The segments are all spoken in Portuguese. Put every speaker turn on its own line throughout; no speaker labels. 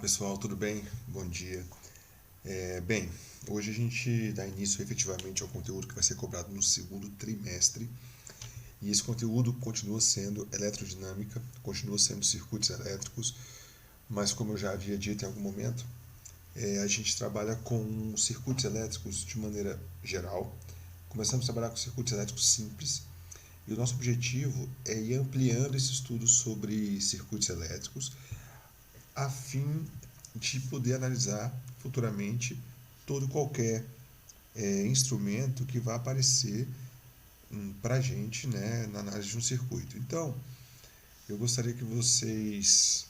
Pessoal, tudo bem? Bom dia. Bem, hoje a gente dá início efetivamente ao conteúdo que vai ser cobrado no segundo trimestre, e esse conteúdo continua sendo eletrodinâmica, continua sendo circuitos elétricos, mas como eu já havia dito em algum momento, a gente trabalha com circuitos elétricos de maneira geral. Começamos a trabalhar com circuitos elétricos simples, e o nosso objetivo é ir ampliando esse estudo sobre circuitos elétricos a fim de poder analisar futuramente todo e qualquer instrumento que vai aparecer para a gente, né, na análise de um circuito. Então, eu gostaria que vocês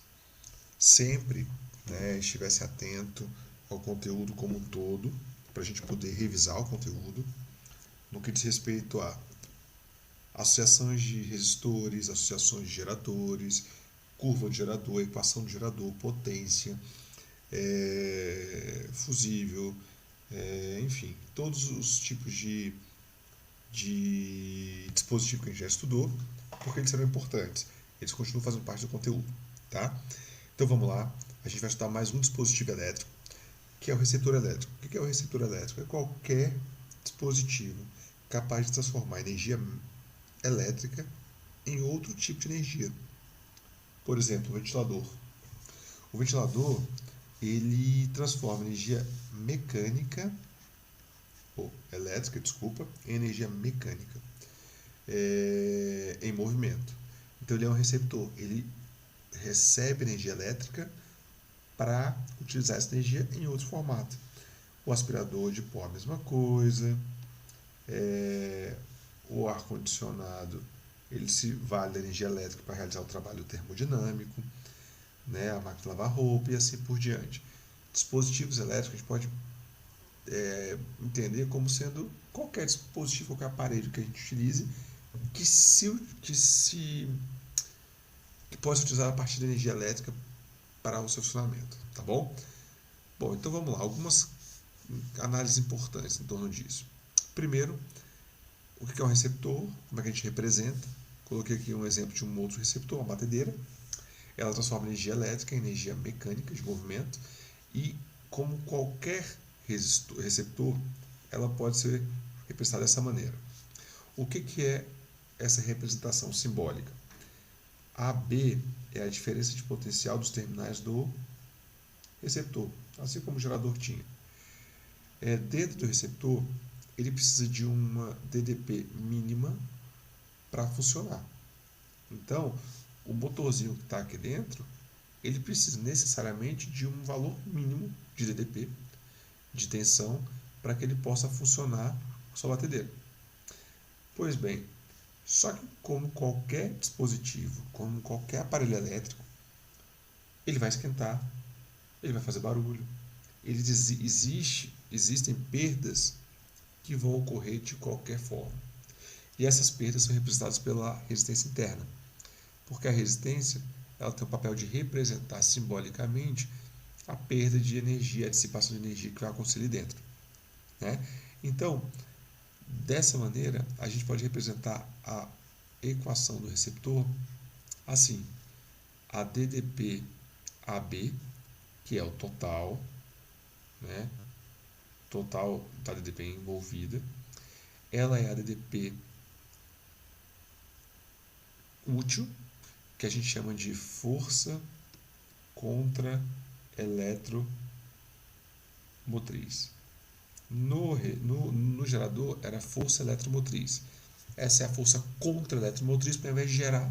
sempre, né, estivessem atentos ao conteúdo como um todo, para a gente poder revisar o conteúdo, no que diz respeito a associações de resistores, associações de geradores, curva de gerador, equação de gerador, potência, fusível, enfim, todos os tipos de dispositivo que a gente já estudou, porque eles serão importantes. Eles continuam fazendo parte do conteúdo, tá? Então vamos lá, a gente vai estudar mais um dispositivo elétrico, que é o receptor elétrico. O que é o receptor elétrico? É qualquer dispositivo capaz de transformar energia elétrica em outro tipo de energia. Por exemplo, o ventilador. O ventilador, ele transforma energia mecânica, ou elétrica, desculpa, em energia mecânica, em movimento. Então ele é um receptor, ele recebe energia elétrica para utilizar essa energia em outro formato. O aspirador de pó, a mesma coisa. O ar-condicionado, ele se vale da energia elétrica para realizar o trabalho termodinâmico, né? A máquina de lavar roupa e assim por diante. Dispositivos elétricos a gente pode entender como sendo qualquer dispositivo, qualquer aparelho que a gente utilize que possa utilizar a partir da energia elétrica para o seu funcionamento, tá bom? Bom, então vamos lá, algumas análises importantes em torno disso. Primeiro, o que é um receptor, como é que a gente representa. Coloquei aqui um exemplo de um outro receptor, uma batedeira. Ela transforma energia elétrica em energia mecânica de movimento, e como qualquer receptor, ela pode ser representada dessa maneira. O que é essa representação simbólica? AB é a diferença de potencial dos terminais do receptor, assim como o gerador tinha. Dentro do receptor, ele precisa de uma DDP mínima para funcionar. Então, o motorzinho que está aqui dentro, ele precisa necessariamente de um valor mínimo de DDP, de tensão, para que ele possa funcionar com sua batedeira. Pois bem, só que como qualquer dispositivo, como qualquer aparelho elétrico, ele vai esquentar, ele vai fazer barulho, existem perdas que vão ocorrer de qualquer forma. E essas perdas são representadas pela resistência interna, porque a resistência ela tem o papel de representar simbolicamente a perda de energia, a dissipação de energia que vai acontecer ali dentro, né? Então, dessa maneira, a gente pode representar a equação do receptor assim: a DDP AB, que é o total, né? Total da DDP envolvida, ela é a DDP útil, que a gente chama de força contra eletromotriz. No gerador era força eletromotriz. Essa é a força contra a eletromotriz, porque ao invés de gerar,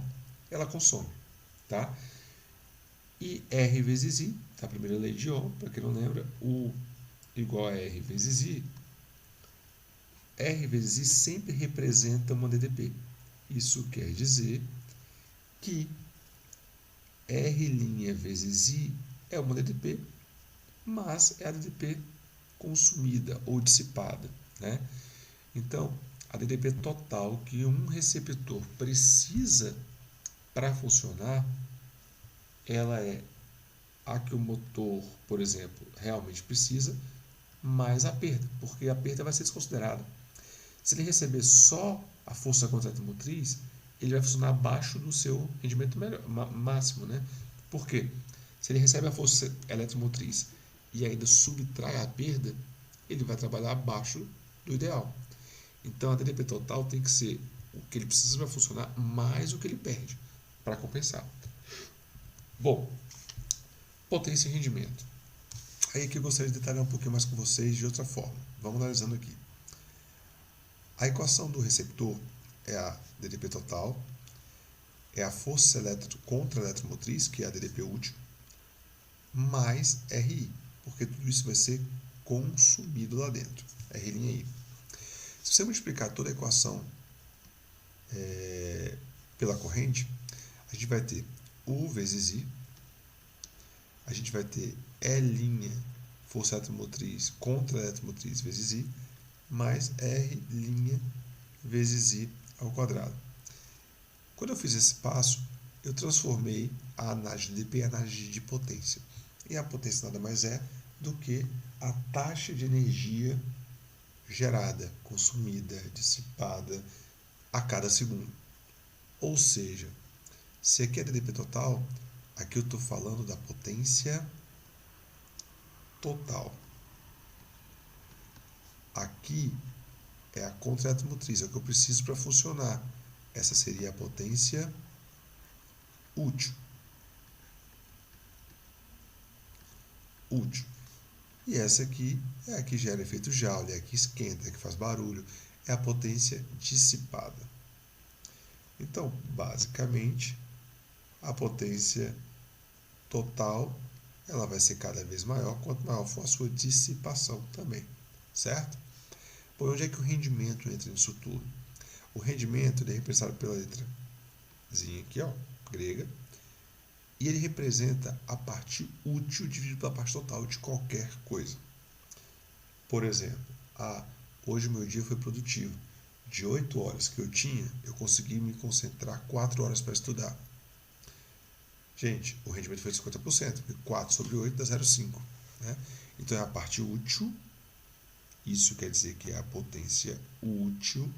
ela consome. Tá? E R vezes I, a primeira lei de Ohm, para quem não lembra, U igual a R vezes I. R vezes I sempre representa uma DDP. Isso quer dizer que R' vezes I é uma DDP, mas é a DDP consumida ou dissipada, né? Então, a DDP total que um receptor precisa para funcionar, ela é a que o motor, por exemplo, realmente precisa, mais a perda, porque a perda vai ser desconsiderada. Se ele receber só a força contra a eletromotriz, ele vai funcionar abaixo do seu rendimento máximo, né? Por quê? Se Se ele recebe a força eletromotriz e ainda subtrai a perda, ele vai trabalhar abaixo do ideal. Então a DDP total tem que ser o que ele precisa para funcionar mais o que ele perde, para compensar. Bom, potência e rendimento. Aí aqui eu gostaria de detalhar um pouquinho mais com vocês de outra forma. Vamos analisando aqui. A equação do receptor é a DDP total, é a força contra a eletromotriz, que é a DDP útil, mais RI, porque tudo isso vai ser consumido lá dentro. RI. Se você multiplicar toda a equação pela corrente, a gente vai ter U vezes I, a gente vai ter E', força eletromotriz contra a eletromotriz vezes I, mais R' vezes I ao quadrado. Quando eu fiz esse passo, eu transformei a análise de DP em análise de potência. E a potência nada mais é do que a taxa de energia gerada, consumida, dissipada a cada segundo. Ou seja, se aqui é DDP total, aqui eu estou falando da potência total. Aqui é a contra-eletromotriz, é o que eu preciso para funcionar. Essa seria a potência útil. E essa aqui é a que gera efeito Joule, é a que esquenta, é a que faz barulho, é a potência dissipada. Então, basicamente, a potência total ela vai ser cada vez maior quanto maior for a sua dissipação também, certo? Por onde é que o rendimento entra nisso tudo? O rendimento ele é representado pela letrazinha aqui, ó, grega, e ele representa a parte útil dividido pela parte total de qualquer coisa. Por exemplo, hoje o meu dia foi produtivo. De 8 horas que eu tinha, eu consegui me concentrar 4 horas para estudar. Gente, o rendimento foi de 50%, porque 4 sobre 8 dá 0,5. Né? Então é a parte útil, isso quer dizer que é a potência útil,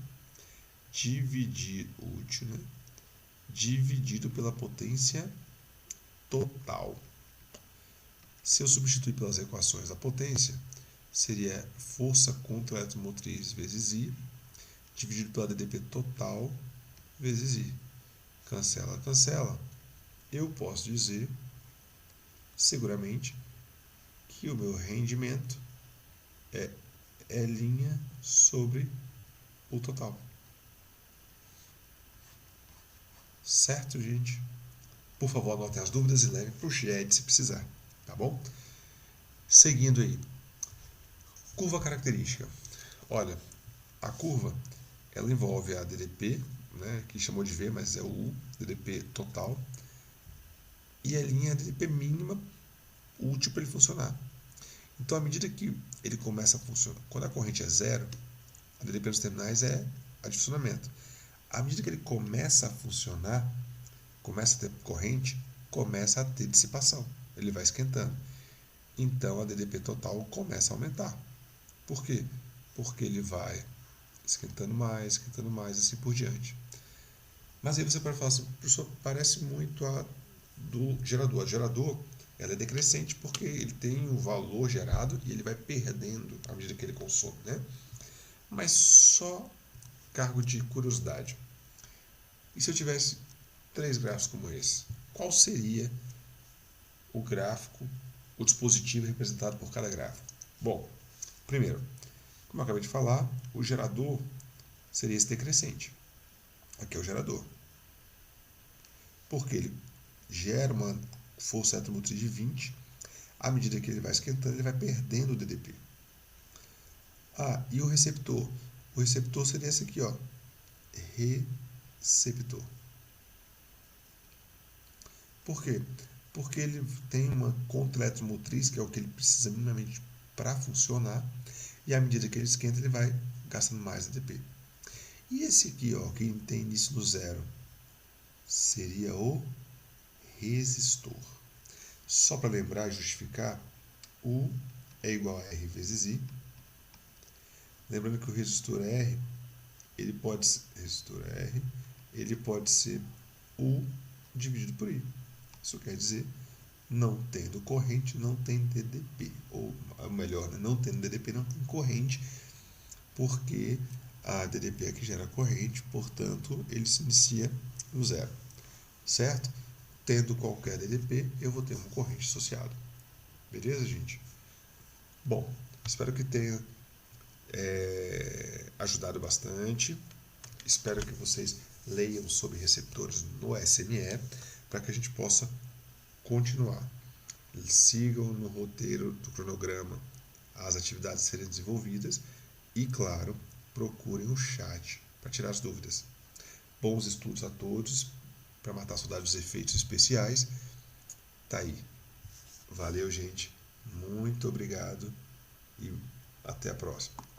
dividido pela potência total. Se eu substituir pelas equações a potência, seria força contra a eletromotriz vezes I, dividido pela DDP total vezes I. Cancela, cancela. Eu posso dizer, seguramente, que o meu rendimento é E' sobre o total. Certo, gente? Por favor, anotem as dúvidas e levem para o chat se precisar, tá bom? Seguindo aí. Curva característica. Olha, a curva, ela envolve a DDP, né, que chamou de V, mas é o U, DDP total, e a linha DDP mínima útil para ele funcionar. Então, à medida que ele começa a funcionar, quando a corrente é zero, a DDP nos terminais é a de funcionamento. À medida que ele começa a funcionar, começa a ter corrente, começa a ter dissipação. Ele vai esquentando. Então, a DDP total começa a aumentar. Por quê? Porque ele vai esquentando mais, assim por diante. Mas aí você pode falar assim, professor, parece muito a do gerador. O gerador ela é decrescente porque ele tem um valor gerado e ele vai perdendo à medida que ele consome, né? Mas só cargo de curiosidade. E se eu tivesse 3 gráficos como esse? Qual seria o gráfico, o dispositivo representado por cada gráfico? Bom, primeiro, como eu acabei de falar, o gerador seria esse decrescente. Aqui é o gerador. Porque ele gera uma força eletromotriz de 20, à medida que ele vai esquentando, ele vai perdendo o DDP. E o receptor? O receptor seria esse aqui, ó. Receptor. Por quê? Porque ele tem uma contra-eletromotriz, que é o que ele precisa minimamente para funcionar, e à medida que ele esquenta, ele vai gastando mais ATP. E esse aqui, ó, que tem início no zero, seria o resistor. Só para lembrar e justificar, U é igual a R vezes I. Lembrando que o resistor R, ele pode ser U dividido por I. Isso quer dizer Não tendo corrente, não tem DDP. Ou melhor, né? Não tendo DDP, não tem corrente, porque a DDP é que gera corrente, portanto, ele se inicia no zero, certo? Tendo qualquer DDP, eu vou ter uma corrente associada. Beleza, gente? Bom, espero que tenha ajudado bastante. Espero que vocês leiam sobre receptores no SNE para que a gente possa continuar. Sigam no roteiro do cronograma as atividades serem desenvolvidas e, claro, procurem o chat para tirar as dúvidas. Bons estudos a todos para matar a saudade dos efeitos especiais. Tá aí. Valeu, gente. Muito obrigado e até a próxima.